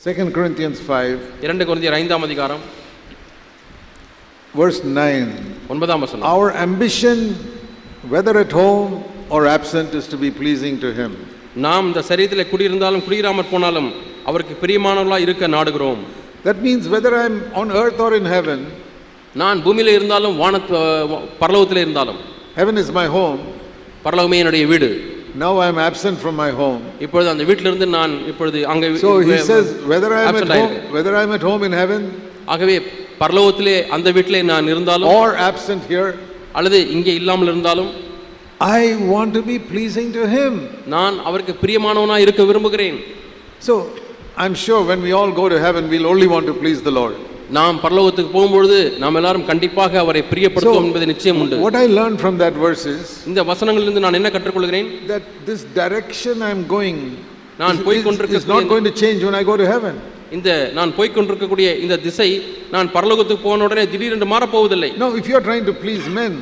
2 Corinthians 5, 2 கொரிந்தியர் 5ஆம் அதிகாரம் verse 9. 9ஆம் வசனம். Our ambition, whether at home or absent, is to be pleasing to Him. நாம் இந்த சரீரத்திலே குடியிருந்தாலும் குடியிராமற் போனாலும் அவருக்கு பிரியமானவர்களாய் இருக்க நாடுகிறோம். That means whether I'm on earth or in heaven, நான் பூமியிலே இருந்தாலும் பரலோகத்திலே இருந்தாலும், heaven is my home. பரலோகமே என்னுடைய வீடு. Now I am absent from my home. இப்பொழுது அந்த வீட்டிலிருந்து நான் இப்பொழுது அங்கே. So he says whether I am at home in heaven, ஆகவே பரலோகத்திலே அந்த வீட்டிலே நான் இருந்தாலும் or absent here, அல்லது இங்கே இல்லாமல் இருந்தாலும், I want to be pleasing to Him. நான் அவருக்கு பிரியமானவனாய் இருக்க விரும்புகிறேன். So I'm sure when we all go to heaven, we'll only want to please the Lord. நாம் பரலோகத்துக்கு போகும்போது நாம் எல்லாரும் கண்டிப்பாக அவரை பிரியப்படுத்துவோம் என்பது நிச்சயம் உண்டு. What I learned from that verse is, இந்த வசனங்களிலிருந்து நான் என்ன கற்றுக்கொள்கிறேன்? that this direction I'm going, நான் போய் கொண்டிருக்க is not going to change when I go to heaven. இந்த நான் போய் கொண்டிருக்கக்கூடிய இந்த திசை நான் பரலோகத்துக்கு போன உடனே திடீரென்று மாறப் போவதில்லை. No, if you are trying to please men,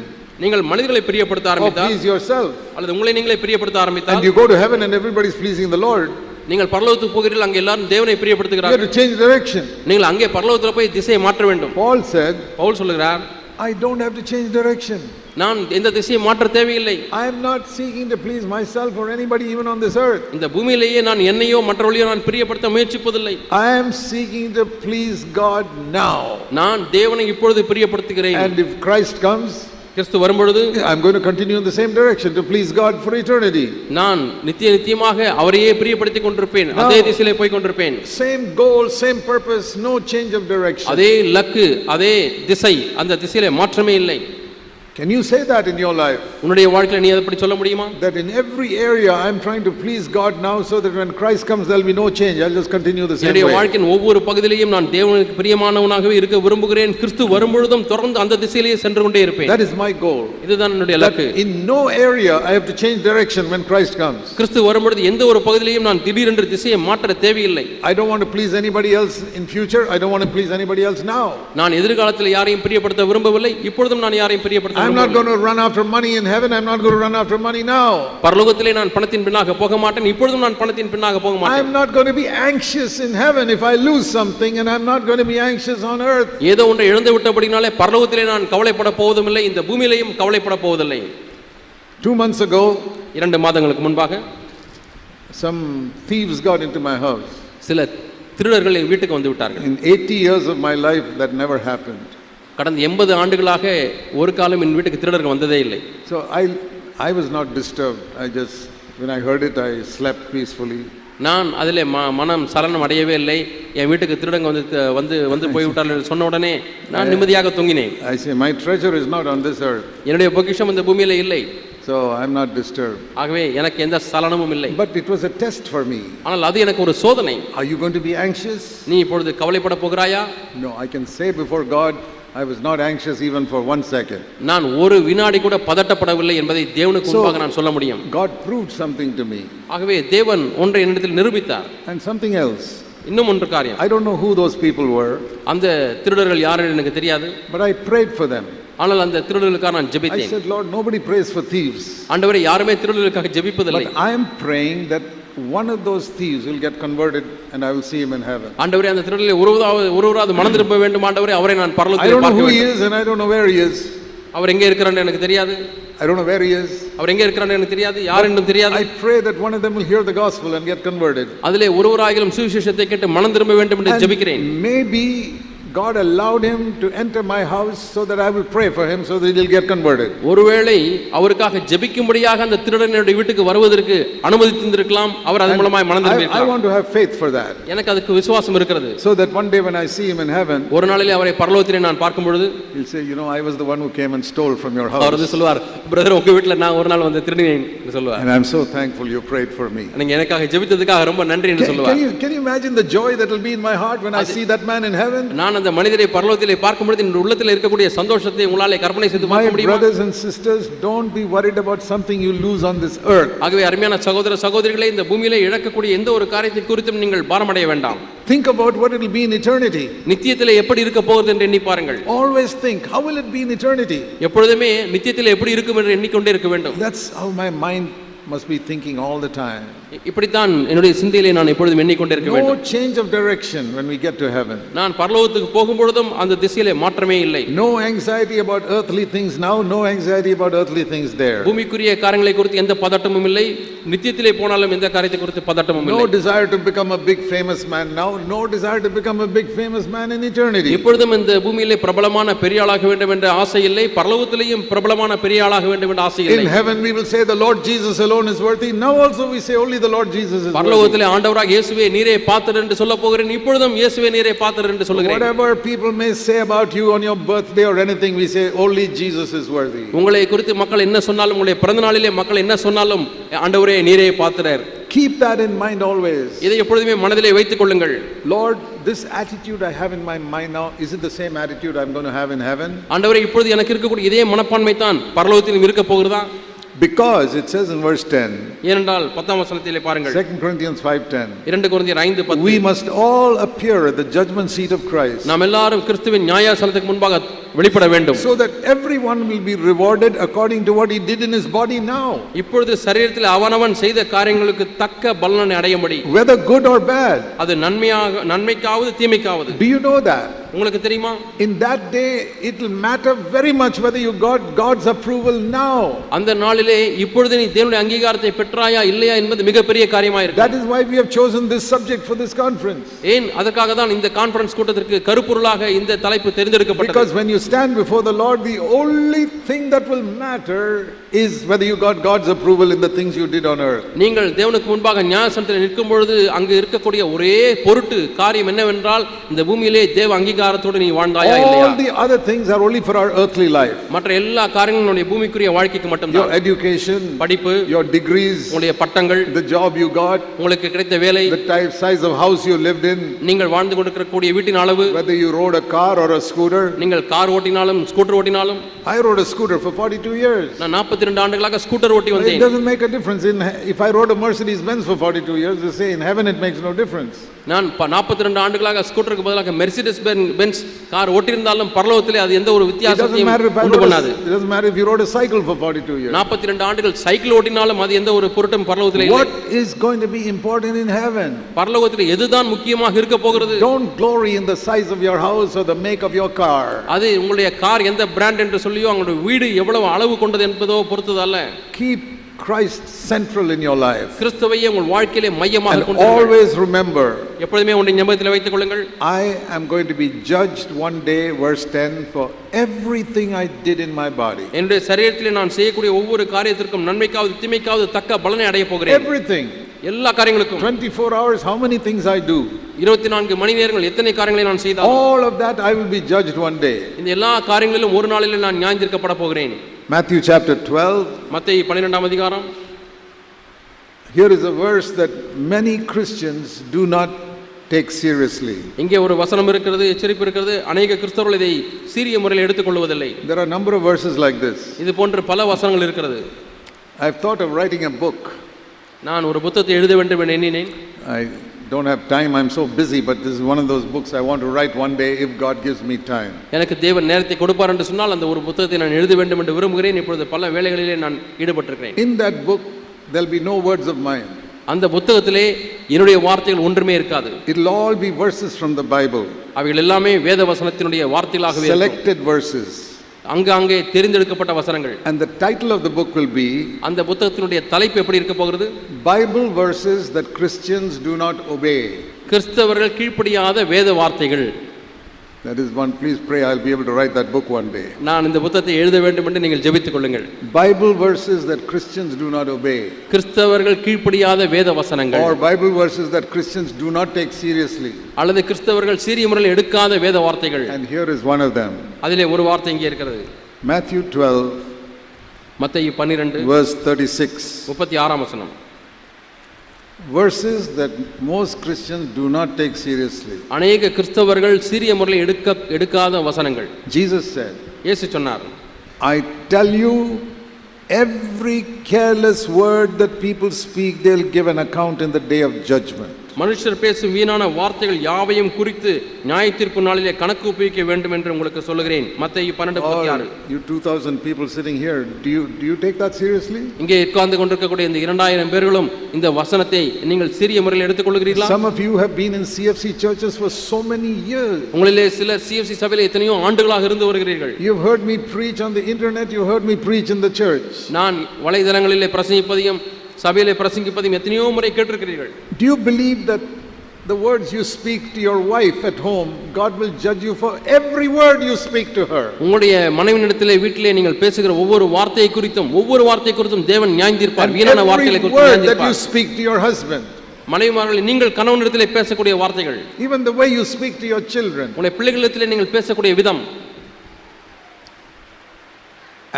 நீங்கள் மனிதர்களை பிரியப்படுத்த ஆரம்பித்தால், please yourself, அல்லது உங்களை நீங்களே பிரியப்படுத்த ஆரம்பித்தால், and you go to heaven and everybody is pleasing the Lord, நீங்கள் பரலோகத்துக்கு போகிறீர்கள், அங்கே எல்லாரும் தேவனை பிரியப்படுத்துகிறார்கள், you have to change direction. நீங்கள் அங்கே பரலோகத்தில் போய் திசையை மாற்ற வேண்டும். Paul said, பவுல் சொல்கிறார், I don't have to change direction. நான் எந்த திசையை மாற்ற தேவையில்லை. I am not seeking to please myself or anybody even on this earth. இந்த பூமியிலேயே நான் என்னையோ மற்றவர்களையோ நான் பிரியப்படுத்த முயற்சிப்பதில்லை. I am seeking to please God now. நான் தேவனை இப்பொழுது பிரியப்படுத்துகிறேன். And if Christ comes, கிறிஸ்து வரும்பொழுது, I'm going to continue in the same direction to please God for eternity. நான் நித்தியமாக அவரையே பிரியப்படுத்திக் கொண்டிருப்பேன், அதே திசையிலே போய் கொண்டிருப்பேன். Same goal, same purpose, no change of direction. அதே இலக்கு, அதே திசை, அந்த திசையிலே மாற்றமே இல்லை. Can you say that in your life? உன்னுடைய வாழ்க்கையில நீ அப்படி சொல்ல முடியுமா? That in every area I'm trying to please God now, so that when Christ comes there'll be no change. I'll just continue the same way. என்னுடைய வாழ்க்கையின் ஒவ்வொரு பகுதியிலும் நான் தேவனுக்கு பிரியமானவனாகவே இருக்க விரும்புகிறேன். கிறிஸ்து வரும்பொழுதும் தொடர்ந்து அந்த திசையிலேயே சென்று கொண்டே இருப்பேன். That is my goal. இதுதான் என்னுடைய இலக்கு. In no area I have to change direction when Christ comes. கிறிஸ்து வரும்பொழுது எந்த ஒரு பகுதியிலும் நான் திடீரென்று திசையை மாற்ற தேவையில்லை. I don't want to please anybody else in future. I don't want to please anybody else now. நான் எதிர்காலத்தில் யாரையும் பிரியப்படுத்த விரும்பவில்லை. இப்பொழுதும் நான் யாரையும் பிரியப்படுத்த விரும்பவில்லை. I'm not going to run after money in heaven. I'm not going to run after money now. பரலோகத்திலே நான் பணத்தின் பின்னாக போக மாட்டேன். இப்பொழுதும் நான் பணத்தின் பின்னாக போக மாட்டேன். I'm not going to be anxious in heaven if I lose something, and I'm not going to be anxious on earth. ஏதோ ஒன்றை இழந்து விட்டபடினாலே பரலோகத்திலே நான் கவலைப்பட போவதுமில்லை, இந்த பூமியிலேயும் கவலைப்பட போவதில்லை. 2 months ago, 2 மாதங்களுக்கு முன்பாக, some thieves got into my house. சில திருடர்கள் என் வீட்டுக்கு வந்து விட்டார்கள். In 80 years of my life that never happened. கடந்த 80 ஆண்டுகளாக ஒரு காலம் என் வீட்டுக்கு திருடர்கள் வந்ததே இல்லை. So I was not disturbed. When I heard it, I slept peacefully. நான் அதிலே மனம் சலனம் அடையவே இல்லை. என் வீட்டுக்கு திருடங்க வந்து போய்விட்டார்கள் என்று சொன்ன உடனே நான் நிம்மதியாக தூங்கினேன். I say my treasure is not on this earth. என்னுடைய பொக்கிஷம் இந்த பூமியிலே இல்லை. So I'm not disturbed. ஆகவே எனக்கு எந்த சலனமும் இல்லை. But it was a test for me. ஆனால் அது எனக்கு ஒரு சோதனை. Are you going to be anxious? நீ இப்பொழுது கவலைப்பட போகிறாயா? No, I can say before God, I was not anxious even for 1 second. நான் ஒரு வினாடி கூட பதட்டப்படவில்லை என்பதை தேவனுக்கு முன்பாக நான் சொல்ல முடியும். God proved something to me. ஆகவே தேவன் ஒன்றை என்னிடத்தில் நிரூபித்தார். And something else. இன்னும் ஒன்று காரியம். I don't know who those people were. அந்த திருடர்கள் யார் என்று எனக்கு தெரியாது. But I prayed for them. ஆனால் அந்த திருடர்களுக்காக நான் ஜெபித்தேன். I said, Lord, nobody prays for thieves. ஆண்டவரே, யாருமே திருடர்களுக்காக ஜெபிப்பதில்லை. But I am praying that one of those thieves will get converted and I will see him in heaven. ஆண்டவரே, அந்த திருடர்களை ஒருவராவது மனம் திரும்ப வேண்டும் ஆண்டவரே, அவரை நான் பரலோகத்தில் பார்க்க வேண்டும். I don't know who he is and I don't know where he is. அவர் எங்கே இருக்கிறார் எனக்கு தெரியாது. I don't know where he is. அவர் எங்கே இருக்கிறார் எனக்கு தெரியாது, யார் என்றும் தெரியாது. I pray that one of them will hear the gospel and get converted. அதிலே ஒருவராகிலும் சுவிசேஷத்தை கேட்டு மனம் திரும்ப வேண்டும் என்று ஜெபிக்கிறேன். Maybe God allowed him to enter my house so that I will pray for him so that he will get converted. ஒருவேளை அவருக்காக ஜெபிக்கும்படியாக அந்த திருடனுடைய வீட்டுக்கு வருவதற்கு அனுமதித்திருக்கலாம். அவர் அதன் மூலமாய் மனம் திரும்பியிருக்கலாம். I want to have faith for that. எனக்கு அதுக்கு விசுவாசம் இருக்கிறது. So that one day when I see him in heaven, ஒரு நாளிலே அவரை பரலோகத்திலே நான் பார்க்கும் பொழுது, he'll say, you know, I was the one who came and stole from your house. அவர் சொல்வார், பிரதர் உங்க வீட்ல நான் ஒரு நாள் வந்து திருடினேன் என்று சொல்வார். And I'm so thankful you prayed for me. நீங்க எனக்காக ஜெபித்ததுக்காக ரொம்ப நன்றி என்று சொல்வார். Can you imagine the joy that will be in my heart when I see that man in heaven? நான் அந்த மனிதரை பரலோகத்திலே பார்க்கும் பொழுது என் உள்ளத்தில் இருக்கக்கூடிய சந்தோஷத்தை உங்களாலே கற்பனை செய்து பார்க்க முடியுமா? My brothers and sisters, don't be worried about something you lose on this earth. ஆகவே அருமையான சகோதர சகோதரிகளே, இந்த பூமியிலே இழக்கக்கூடிய எந்த ஒரு காரியத்தை குறித்தும் நீங்கள் பாரமடைய வேண்டாம். Think about what it will be in eternity. நித்தியத்திலே எப்படி இருக்க போகிறது என்று எண்ணி பாருங்கள். Always think, how will it be in eternity? எப்பொழுதுமே நித்தியத்திலே எப்படி இருக்கும் என்று எண்ணிக்கொண்டே இருக்க வேண்டும். That's how my mind must be thinking all the time. இப்படித்தான் என்னுடைய சிந்தையிலே நான் எப்பொழுதும் எண்ணிக்கொண்டிருக்க No வேண்டும். change of direction when we get to heaven. நான் பரலோகத்துக்கு போகும்பொழுதும் அந்த திசையிலே மாற்றமே இல்லை. No anxiety about earthly things now, no anxiety about earthly things there. பூமிக்குரிய காரியங்களை குறித்து எந்த பதட்டமும் இல்லை. நித்தியத்திலே போனாலும் எந்த காரியத்தை குறித்து பதட்டமும் இல்லை. No desire to become a big famous man now, no desire to become a big famous man in eternity. எப்பொழுதும் இந்த பூமியிலே பிரபலமான பெரிய ஆளாக வேண்டும் என்ற ஆசை இல்லை. பரலோகத்திலேயும் பிரபலமான பெரிய ஆளாக வேண்டும் என்ற ஆசை இல்லை. In heaven we will say the Lord Jesus alone is worthy. Now also we say only the Lord Jesus is worthy. பரலோகத்திலே ஆண்டவராக இயேசுவே நீரே பாத்திரர் என்று சொல்லப் போகிறேன். இப்பொழுதும் இயேசுவே நீரே பாத்திரர் என்று சொல்லுகிறேன். Whatever people may say about you on your birthday or anything, we say only Jesus is worthy. உங்களை குறித்து மக்கள் என்ன சொன்னாலும், உங்களுடைய பிறந்த நாளிலே மக்கள் என்ன சொன்னாலும், ஆண்டவரே நீரே பாத்திரர். Keep that in mind always. இதை எப்பொழுதுமே மனதிலே வைத்துக் கொள்ளுங்கள். Lord, this attitude I have in my mind now, is it the same attitude I'm going to have in heaven? ஆண்டவரே இப்பொழுது எனக்கு இருக்கக்கூடிய இதே மனப்பான்மை தான் பரலோகத்திலும் இருக்க போகிறதா? Because it says in verse 10, ஏனென்றால் 10ஆம் வசனத்திலே பாருங்கள், 2 Corinthians 5:10, 2 கொரிந்தியர் 5:10, we must all appear at the judgment seat of Christ, நாம் எல்லாரும் கிறிஸ்துவின் நியாயாசனத்துக்கு முன்பாக வெளிப்பட வேண்டும், so that everyone will be rewarded according to what he did in his body now. இப்பொழுது சரீரத்தில் அவனவன் செய்த காரியங்களுக்கு தக்க பலனை அடையும்படி, whether good or bad. அது நன்மைக்காவது தீமைக்காவது. Do you know that? உங்களுக்கு தெரியுமா? In that day it will matter very much whether you got God's approval now. அந்த நாளிலே இப்பொழுது நீ தேவனுடைய அங்கீகாரத்தை பெற்றாயா இல்லையா என்பது மிகப்பெரிய காரியமா இருக்கு. That is why we have chosen this subject for this conference. ஏன் அதற்காக தான் இந்த கான்ஃபரன்ஸ் கூட்டத்திற்கு கருப்பொருளாக இந்த தலைப்பு தேர்ந்தெடுக்கப்பட்டது. Because when you stand before the Lord, the only thing that will matter is whether you got God's approval in the things you did on earth. நீங்கள் தேவனுக்கு முன்பாக நியாயாசனத்தில் நிற்கும் பொழுது அங்கு இருக்கக்கூடிய ஒரே பொருட்டு காரியம் என்னவென்றால் இந்த பூமியிலே தேவ அங்கீகாரத்தோடு நீ வாழ்ந்தாயா இல்லையா? All the other things are only for our earthly life. மற்ற எல்லா காரியங்களும் உன்னுடைய பூமிக்குரிய வாழ்க்கைக்கு மட்டும்தான். Your education, படிப்பு, your degrees, உங்களுடைய பட்டங்கள், the job you got, உங்களுக்கு கிடைத்த வேலை, the type size of house you lived in, நீங்கள் வாழ்ந்து கொண்டிருக்கக்கூடிய வீட்டின் அளவு, whether you rode a car or a scooter. நீங்கள் கார் ஓட்டினாலும் ஸ்கூட்டர் ஓட்டினாலும். I rode a scooter for 42 years. நான் 42 ஆண்டுகளாக ஸ்கூட்டர் ஓட்டி வந்தேன். It doesn't make a difference in if I rode a Mercedes Benz for 42 years, they say in heaven it makes no difference. நான் 42 ஆண்டுகளாக ஸ்கூட்டருக்கு பதிலாக Mercedes Benz car ஓட்டியிருந்தாலும் பரலோகத்திலே அது எந்த ஒரு வித்தியாசத்தையும் உண்டு பண்ணாது. It doesn't matter if you rode a cycle for 42 years. 42 ஆண்டுகள் சைக்கிள் ஓட்டினாலும் அது எந்த ஒரு பொருட்டும் பரலோகத்திலே இல்லை. What is going to be important in heaven? பரலோகத்திலே எதுதான் முக்கியமாக இருக்க போகிறது? Don't glory in the size of your house or the make of your car. அது உங்களுடைய கார் எந்த பிராண்ட் என்று சொல்லியோ உங்களுடைய வீடு எவ்வளவு அளவு கொண்டது என்பதோ பொறுத்தது அல்ல. Keep Christ central in your life. கிறிஸ்துவையே உங்கள் வாழ்க்கையிலே மையமாக கொண்டு always remember, எப்பொழுதுமே உங்களுடைய ஞாபகத்தில் வைத்துக் கொள்ளுங்கள், I am going to be judged one day, verse 10, for everything I did in my body. என்னுடைய சரீரத்திலே நான் செய்யக்கூடிய ஒவ்வொரு காரியத்திற்கும் நன்மைக்காவது தீமைக்காவது தக்க பலனை அடைய போகிறேன். Everything. எல்லா காரியங்களுக்கும் 24 hours, how many things I do? 24 மணி நேரங்கள் எத்தனை காரியங்களை நான் செய்தாலும் all of that I will be judged one day. இந்த எல்லா காரியங்களிலும் ஒரு நாளிலே நான் நியாயந்தீர்க்கப்பட போகிறேன். Matthew chapter 12. மத்தேயு 12ஆம் அதிகாரம். Here is a verse that many Christians do not take seriously. இங்கே ஒரு வசனம் இருக்கிறது, எச்சரிப்பு இருக்கிறது. अनेक கிறிஸ்தவர்கள் இதை சீரிய முறையில் எடுத்துக்கொள்வதில்லை. There are a number of verses like this. இது போன்ற பல வசனங்கள் இருக்கிறது. I have thought of writing a book. நான் ஒரு புத்தகத்தை எழுத வேண்டும் என்று எண்ணினேன். I don't have time, I'm so busy, but this is one of those books I want to write one day if God gives me time. எனக்கு தேவன் நேரத்தை கொடுப்பார் என்று சொன்னால் அந்த ஒரு புத்தகத்தை நான் எழுத வேண்டும் என்று விரும்புகிறேன். இப்பொழுது பல வேளைகளிலே நான் ஈடுபட்டிருக்கிறேன். In that book there'll be no words of mine. அந்த புத்தகத்திலே என்னுடைய வார்த்தைகள் ஒன்றுமே இருக்காது. It'll all be verses from the Bible. அவைகள் எல்லாமே வேத வசனத்தினுடைய வார்த்தைகளாகவே இருக்கும். Selected verses. அங்கங்கே தெரிந்தெடுக்கப்பட்ட வசனங்கள். And the title of the book will be, அந்த புத்தகத்தினுடைய தலைப்பு எப்படி இருக்க போகிறது? Bible verses that Christians do not obey. கிறிஸ்தவர்கள் கீழ்ப்படியாத வேத வார்த்தைகள். That is one. Please pray I'll be able to write that book one day. நான் இந்த புத்தகத்தை எழுத வேண்டும் என்று நீங்கள் ஜெபித்துக் கொள்ளுங்கள். Bible verses that Christians do not obey. கிறிஸ்தவர்கள் கீழ்ப்படியாத வேத வசனங்கள். Or Bible verses that Christians do not take seriously. அல்லது கிறிஸ்தவர்கள் சீரிய முறையில் எடுக்காத வேத வார்த்தைகள். And here is one of them. அதிலே ஒரு வார்த்தை இங்கே இருக்கிறது. Matthew 12 மத்தேயு 12 verse 36. 36ஆம் வசனம். Verses that most Christians do not take seriously. अनेक கிறிஸ்தவர்கள் சீரிய முறையில் எடுக்காத வசனங்கள். Jesus said, இயேசு சொன்னார், I tell you, every careless word that people speak, they'll give an account in the day of judgment. மனுஷர் பேசும் வீணான வார்த்தைகள் யாவையும் குறித்து நியாயத்தீர்ப்பு நாளிலே கணக்கு ஒப்புவிக்க வேண்டும் என்று உங்களுக்கு சொல்லுகிறேன். மத்தேயு 12:36. You 2000 people sitting here, do you take that seriously? இங்கே உட்கார்ந்து கொண்டிருக்கக்கூடிய இந்த 2000 பேர்களும் இந்த வசனத்தை நீங்கள் சீரிய முறையில் எடுத்துக்கொள்கிறீர்களா? Some of you have been in CFC churches for so many years. உங்களிலே சிலர் CFC சபையிலே எத்தனையோ ஆண்டுகளாக இருந்து வருகிறீர்கள். You've heard me preach on the internet, you heard me preach in the church. நான் வலைதளங்களிலே பிரசங்கிப்பதையும் சபையிலே பிரசங்கிப்பதையும் எத்தனையோ முறை கேட்டிருக்கிறீர்கள். Do you believe that the words you speak to your wife at home, God will judge you for every word you speak to her? உங்களுடைய மனைவியிடத்திலே வீட்டிலே நீங்கள் பேசுகிற ஒவ்வொரு வார்த்தை குறித்தும் தேவன் நியாயம் தீர்ப்பார். வீணான வார்த்தைகளை குறித்து நியாயம் that you தீர்ப்பார். speak to your husband, மனைவிமார்களே, நீங்கள் கணவனிடத்திலே பேசக்கூடிய வார்த்தைகள், even the way you speak to your children, உங்களுடைய பிள்ளைகளிடத்திலே நீங்கள் பேசக்கூடிய விதம்,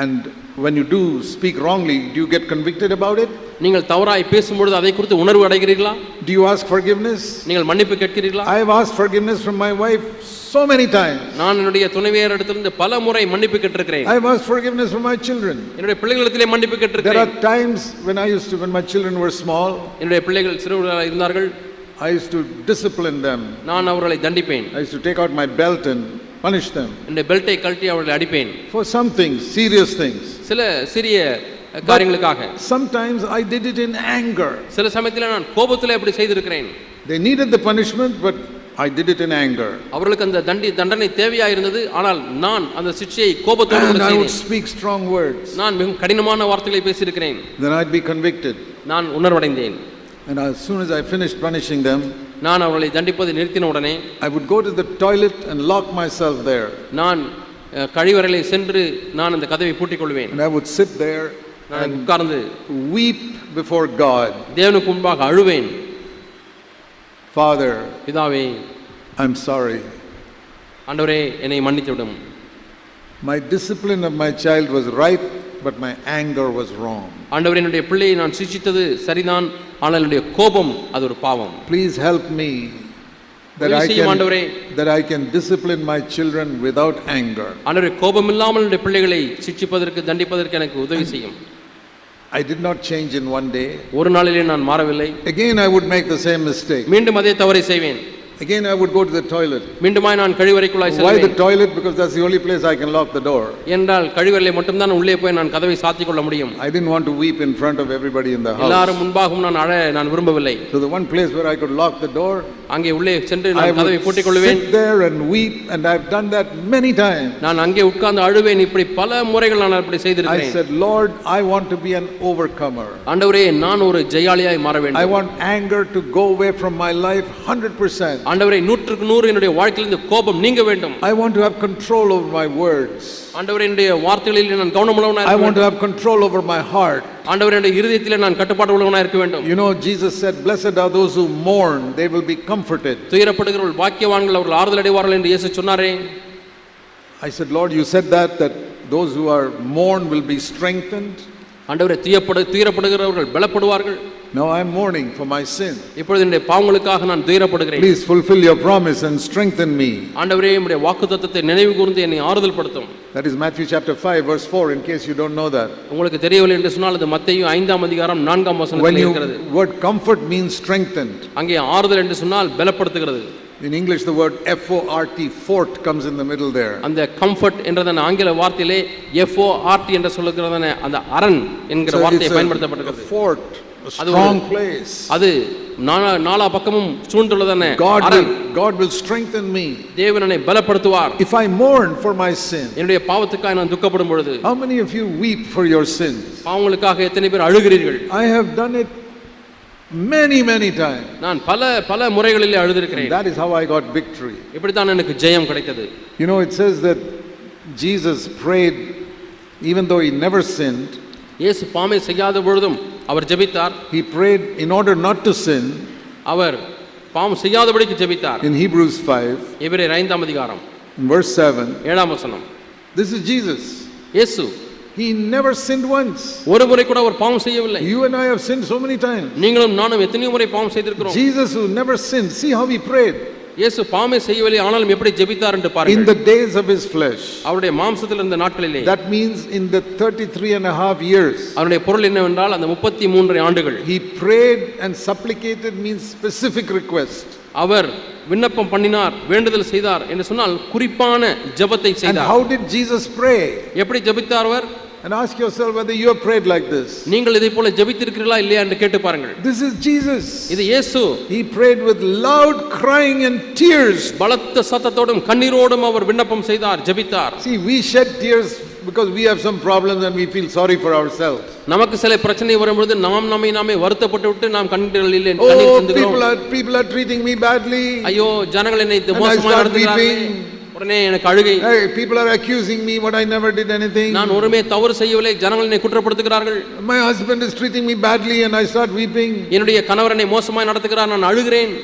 and when you do speak wrongly, do you get convicted about it? நீங்கள் தவறாய் பேசும்பொழுது அதை குறித்து உணர்வு அடைகிறீர்களா? Do you ask forgiveness? நீங்கள் மன்னிப்பு கேட்கிறீர்களா? I have asked forgiveness from my wife so many times. நான் என்னுடைய துணைவியாரிடத்திலிருந்து பல முறை மன்னிப்பு கேட்டிருக்கிறேன். I have asked forgiveness from my children. என்னுடைய பிள்ளைகளிடத்திலே மன்னிப்பு கேட்டிருக்கிறேன். There are times when my children were small, என்னுடைய பிள்ளைகள் சிறுவர்களாக இருந்தார்கள், I used to discipline them. நான் அவர்களை தண்டிப்பேன். I used to take out my belt and punish them. என்னுடைய பெல்ட்டை கழட்டி அவர்களை அடிப்பேன். For some things, serious things. சில சிறிய காரியங்களுக்காக. Sometimes I did it in anger. சில சமயத்தில் நான் கோபத்திலே அப்படி செய்திருக்கிறேன். They needed the punishment, but I did it in anger. அவர்களுக்கு அந்த தண்டனை தேவையா இருந்தது, ஆனால் நான் அந்த சிட்சையை கோபத்தோடு செய்தேன். I would speak strong words. நான் மிகவும் கடினமான வார்த்தைகளை பேசியிருக்கிறேன். Then I'd be convicted. நான் உணர்வடைந்தேன். And as soon as I finished punishing them, நான் அவர்களை தண்டிப்பதை நிறுத்தின உடனே I would go to the toilet and lock myself there. நான் கழிவறையிலே சென்று நான் அந்த கதவை பூட்டிக் கொள்வேன். And I would sit there நான் உட்கார்ந்து weep before God. தேவனுக்கு முன்பாக அழுவேன். Father, பிதாவே, I'm sorry. ஆண்டவரே, என்னை மன்னித்து விடும். My discipline of my child was right, but my anger was wrong. ஆண்டவரே, என்னுடைய பிள்ளையை நான் சிட்சித்தது சரிதான், ஆனால் என்னுடைய கோபம் அது ஒரு பாவம். Please help me that I can discipline my children without anger. ஆண்டவரே, கோபம் இல்லாமல் என்னுடைய பிள்ளைகளை சிட்சிப்பதற்கு தண்டிப்பதற்கு எனக்கு உதவி செய்யும். I did not change in one day. ஒரு நாளிலே நான் மாறவில்லை. Again I would make the same mistake. மீண்டும் அதே தவறை செய்வேன். Again I would go to the toilet. மீண்டுமாய் நான் கழிவறைக்குள்ளாய் செல்வேன். Why the toilet? Because that's the only place I can lock the door. என்றால் கழிவறையிலே மட்டும் தான் உள்ளே போய் நான் கதவை சாத்திக் கொள்ள முடியும். I didn't want to weep in front of everybody in the house. எல்லாரும் முன்பாகவும் நான் அழ நான் விரும்பவில்லை. So the one place where I could lock the door, அங்கே உள்ளே சென்று நான் கதவை பூட்டிக் கொள்வேன். I would sit there and weep, and I've done that many times. நான் அங்கே உட்கார்ந்து அழுவேன். இப்படி பல முறைகள் நான் அப்படி செய்திருக்கிறேன். I said, Lord, I want to be an overcomer. ஆண்டவரே, நான் ஒரு ஜெயாளியாய் மாற வேண்டும். I want anger to go away from my life 100%. ஆண்டவரே, 100% என்னுடைய வாழ்க்கையிலிருந்து கோபம் நீங்க வேண்டும். I want to have control over my words. ஆண்டவரே, என்னுடைய வார்த்தைகளில் நான் கவனமுள்ளவனாய் I இருக்க want to வேண்டும். have control over my heart. ஆண்டவரே, என்னுடைய இருதயத்திலே நான் கட்டுப்பாடு உள்ளவனாய் இருக்க வேண்டும். You know, Jesus said, blessed are those who mourn, they will be comforted. துயரப்படுகிறவர்கள் பாக்கியவான்கள், அவர்கள் ஆறுதல் அடைவார்கள் என்று இயேசு சொன்னாரே. I said, Lord, you said that those who are mourn will be strengthened. ஆண்டவரே, துயரப்படுகிறவர்கள் பலப்படுவார்கள். Now I am mourning for my sin. இப்பொழுது என்னுடைய பாவங்களுக்காக நான் துயரப்படுகிறேன். Please fulfill your promise and strengthen me. ஆண்டவரே, உம்முடைய வாக்குத்தத்தத்தை நினைவு கூர்ந்து என்னை ஆறுதல் படுத்தும். That is Matthew chapter 5 verse 4, in case you don't know that. உங்களுக்கு தெரியவில்லை என்று சொன்னால் அது மத்தேயு 5ஆம் அதிகாரம் 4ஆம் வசனத்தில் இருக்கிறது. Word comfort means strengthened. அங்கே ஆறுதல் என்று சொன்னால் பலப்படுத்துகிறது. In English the word FORT, fort, comes in the middle there. அந்த கம்ஃபர்ட் என்றதான ஆங்கில வார்த்தையிலே FORT என்று சொல்லுகிறதான அந்த அரண் என்கிற வார்த்தை பயன்படுத்தப்பட்டிருக்கிறது. Fort, a strong place. அது நாலா பக்கமும் சூழ்ந்துள்ளதான அரண். God will strengthen me. தேவன் என்னை பலப்படுத்துவார். If I mourn for my sin. என்னுடைய பாவத்துக்காக நான் துக்கப்படும் பொழுது. How many of you weep for your sins? பாவங்களுக்காக எத்தனை பேர் அழுகிறீர்கள்? I have done it many times. நான் பல முறைகளிலே அழுதிருக்கிறேன். That is how I got victory. இப்படி தான் எனக்கு ஜெயம் கிடைத்தது. You know, it says that Jesus prayed even though he never sinned. இயேசு பாவம் செய்யாத பொழுதும் அவர் ஜெபித்தார். He prayed in order not to sin. அவர் பாவம் செய்யாதபடிக்கு ஜெபித்தார். In Hebrews 5, எபிரேயர் 5ஆம் அதிகாரம் in verse 7, 7ஆம் வசனம். This is Jesus. இயேசு He never sinned once. ஒரு முறை கூட அவர் பாவம் செய்யவில்லை. You and I have sinned so many times. நீங்களும் நானும் எத்தனை முறை பாவம் செய்திருக்கிறோம். Jesus who never sinned, see how he prayed. இயேசு பாவமே செய்யவில்லை, ஆனாலும் எப்படி ஜெபித்தார் என்று In பாருங்கள். the days of his flesh. அவருடைய மாம்சத்தில் இருந்த நாட்களிலே, That means in the 33 and a half years. அவருடைய பொருள் என்னவென்றால் அந்த 33 ஆண்டுகள் He prayed and supplicated means specific request. அவர் விண்ணப்பம் பண்ணினார், வேண்டுதல் செய்தார் என்று சொன்னால் குறிப்பான ஜெபத்தை And செய்தார். how did Jesus pray? எப்படி ஜெபித்தார் அவர்? And ask yourself whether you have prayed like this. நீங்கள் இதை போல ஜெபித்திருக்கிறீர்களா இல்லையா என்று கேட்டு பாருங்கள். This is Jesus. இது இயேசு. He prayed with loud crying and tears. பலத்த சத்தத்தோடும் கண்ணீரோடும் அவர் விண்ணப்பம் செய்தார், ஜெபித்தார். See, we shed tears because we have some problems and we feel sorry for ourselves. நமக்கு சில பிரச்சனை வரும்போது நாம் நாமே வருத்தப்பட்டு விட்டு நாம் கண்ணீர் Oh, சிந்துகிறோம். people are treating me badly. ஐயோ, ஜனங்கள் என்னை And I மோசமாக start நடத்துகிறார்கள். weeping. உடனே எனக்கு அழுகை. Hey, people are accusing me what I never did anything. நான் ஒருமே தவறு செய்யவில்லை, ஜனங்கள் என்னை குற்றப்படுத்துகிறார்கள். My husband is treating me badly and I start weeping. என்னுடைய கணவர் என்னை மோசமாக நடத்துகிறார், நான் அழுகிறேன்.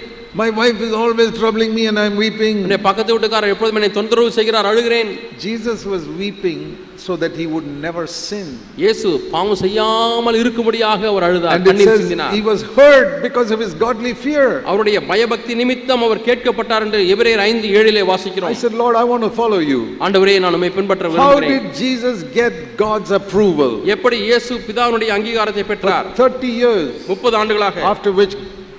My wife is always troubling me and I am weeping. என்னுடைய பக்கத்து வீட்டுக்காரர் எப்பொழுதும் என்னை தொந்தரவு செய்கிறார், அழுகிறேன். Jesus was weeping so that he would never sin. இயேசு பாவம் செய்யாமல் இருக்கும்படியாக அவர் அழுதார், And it கண்ணீர் says சிந்தினார். he was heard because of his godly fear. அவருடைய பயபக்தி நிமித்தம் அவர் கேட்கப்பட்டார் என்று எபிரேயர் 5:7 I வாசிக்கிறோம். said, Lord, I want to follow you. ஆண்டவரே, நான் உம்மை பின்பற்ற How விரும்புகிறேன். did Jesus get God's approval? எப்படி இயேசு பிதாவினுடைய அங்கீகாரத்தை பெற்றார்? 30 years. 30 ஆண்டுகளாக. After which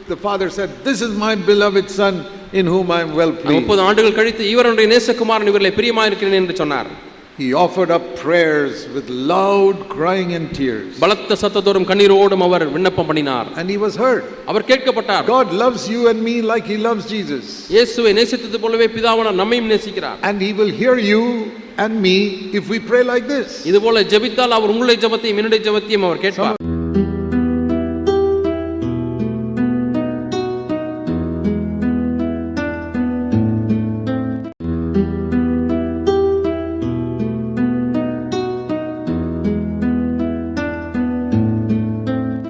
the father said, this is my beloved son in whom I am well pleased. 30 ஆண்டுகள் கழித்து இவருடைய நேசகுமாரன் இவர்களை பிரியமாயிருக்கிறேன் என்று சொன்னார். He offered up prayers with loud crying and tears. பலத்த சத்தத்தோடும் கண்ணீரோடும் அவர் விண்ணப்பம் பண்ணினார். And he was heard. Our கேட்கப்பட்டார். God loves you and me like he loves Jesus. இயேசுவை நேசித்தது போலவே பிதாவானவர் நம்மையும் நேசிக்கிறார். And he will hear you and me if we pray like this. இதுபோல ஜெபித்தால் அவர் உங்களுடைய ஜெபத்தையும் என்னுடைய ஜெபத்தையும் அவர் கேட்பார்.